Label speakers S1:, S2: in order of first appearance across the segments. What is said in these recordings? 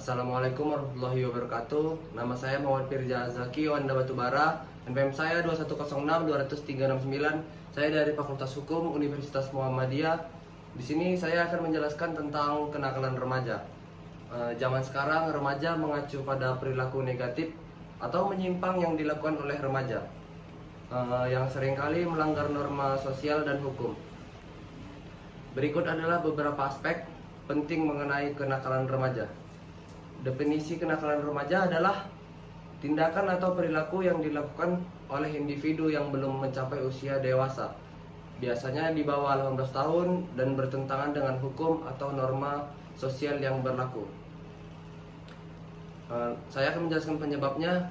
S1: Assalamualaikum warahmatullahi wabarakatuh. Nama saya Muhammad Firja Zaki Wanda Batubara. NPM saya 210620369. Saya dari Fakultas Hukum Universitas Muhammadiyah. Di sini saya akan menjelaskan tentang kenakalan remaja. Zaman sekarang remaja mengacu pada perilaku negatif atau menyimpang yang dilakukan oleh remaja, yang seringkali melanggar norma sosial dan hukum. Berikut adalah beberapa aspek penting mengenai kenakalan remaja. Definisi kenakalan remaja adalah tindakan atau perilaku yang dilakukan oleh individu yang belum mencapai usia dewasa, biasanya di bawah 18 tahun dan bertentangan dengan hukum atau norma sosial yang berlaku. Saya akan menjelaskan penyebabnya.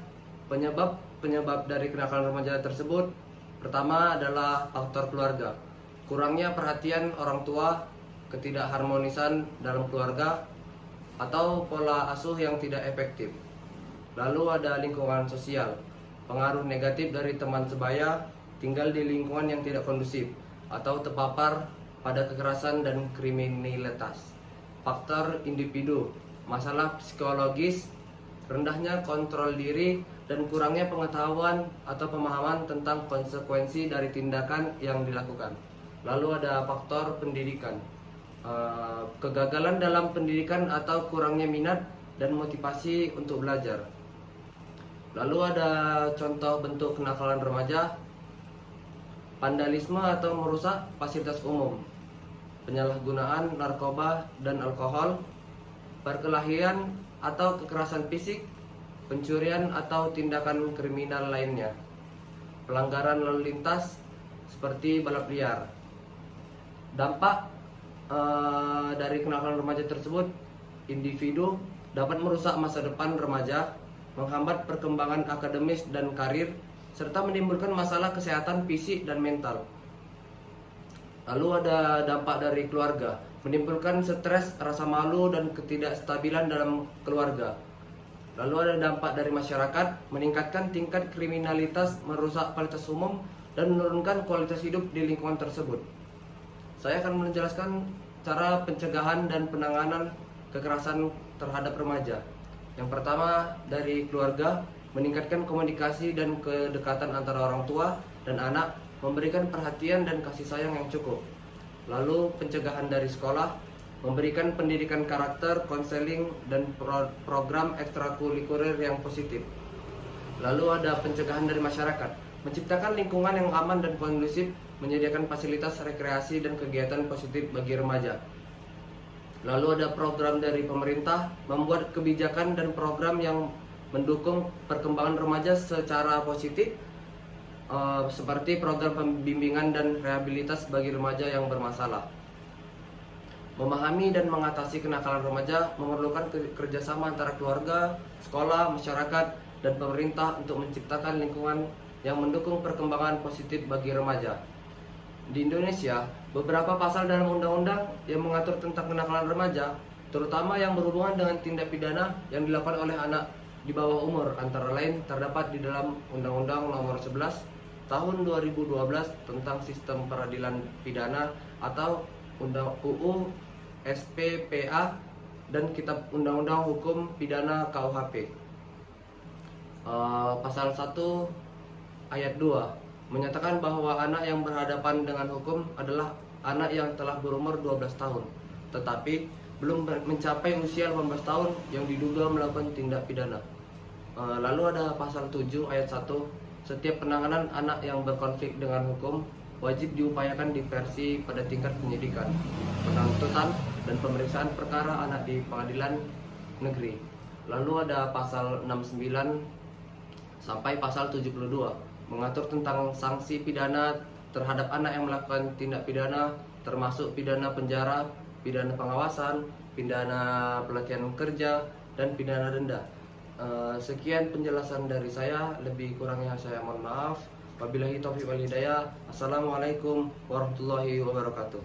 S1: Penyebab dari kenakalan remaja tersebut, pertama adalah faktor keluarga. Kurangnya perhatian orang tua, ketidakharmonisan dalam keluarga, atau pola asuh yang tidak efektif. Lalu ada lingkungan sosial, pengaruh negatif dari teman sebaya, tinggal di lingkungan yang tidak kondusif, atau terpapar pada kekerasan dan kriminalitas. Faktor individu, masalah psikologis, rendahnya kontrol diri, dan kurangnya pengetahuan atau pemahaman tentang konsekuensi dari tindakan yang dilakukan. Lalu ada faktor pendidikan, kegagalan dalam pendidikan atau kurangnya minat dan motivasi untuk belajar. Lalu ada contoh bentuk kenakalan remaja: vandalisme atau merusak fasilitas umum, penyalahgunaan narkoba dan alkohol, perkelahian atau kekerasan fisik, pencurian atau tindakan kriminal lainnya, pelanggaran lalu lintas seperti balap liar. Dampak dari kenakalan remaja tersebut, individu dapat merusak masa depan remaja, menghambat perkembangan akademis dan karir, serta menimbulkan masalah kesehatan fisik dan mental. Lalu ada dampak dari keluarga, menimbulkan stres, rasa malu, dan ketidakstabilan dalam keluarga. Lalu ada dampak dari masyarakat, meningkatkan tingkat kriminalitas, merusak kualitas umum, dan menurunkan kualitas hidup di lingkungan tersebut. Saya akan menjelaskan cara pencegahan dan penanganan kekerasan terhadap remaja. Yang pertama, dari keluarga, meningkatkan komunikasi dan kedekatan antara orang tua dan anak, memberikan perhatian dan kasih sayang yang cukup. Lalu pencegahan dari sekolah, memberikan pendidikan karakter, konseling, dan program ekstrakurikuler yang positif. Lalu ada pencegahan dari masyarakat, menciptakan lingkungan yang aman dan kondusif, menyediakan fasilitas rekreasi dan kegiatan positif bagi remaja. Lalu ada program dari pemerintah, membuat kebijakan dan program yang mendukung perkembangan remaja secara positif, seperti program pembimbingan dan rehabilitas bagi remaja yang bermasalah. Memahami dan mengatasi kenakalan remaja memerlukan kerjasama antara keluarga, sekolah, masyarakat, dan pemerintah untuk menciptakan lingkungan yang mendukung perkembangan positif bagi remaja. Di Indonesia, beberapa pasal dalam undang-undang yang mengatur tentang kenakalan remaja, terutama yang berhubungan dengan tindak pidana yang dilakukan oleh anak di bawah umur, antara lain terdapat di dalam Undang-Undang Nomor 11 Tahun 2012 tentang Sistem Peradilan Pidana atau UU SPPA dan Kitab Undang-Undang Hukum Pidana KUHP. Pasal 1 ayat 2 menyatakan bahwa anak yang berhadapan dengan hukum adalah anak yang telah berumur 12 tahun, tetapi belum mencapai usia 18 tahun yang diduga melakukan tindak pidana. Lalu ada pasal 7 ayat 1, setiap penanganan anak yang berkonflik dengan hukum wajib diupayakan diversi pada tingkat penyidikan, penuntutan, dan pemeriksaan perkara anak di pengadilan negeri. Lalu ada pasal 69 sampai pasal 72 mengatur tentang sanksi pidana terhadap anak yang melakukan tindak pidana, termasuk pidana penjara, pidana pengawasan, pidana pelatihan kerja, dan pidana denda. Sekian penjelasan dari saya, lebih kurangnya saya mohon maaf. Wabillahi taufiq wal hidayah. Assalamualaikum warahmatullahi wabarakatuh.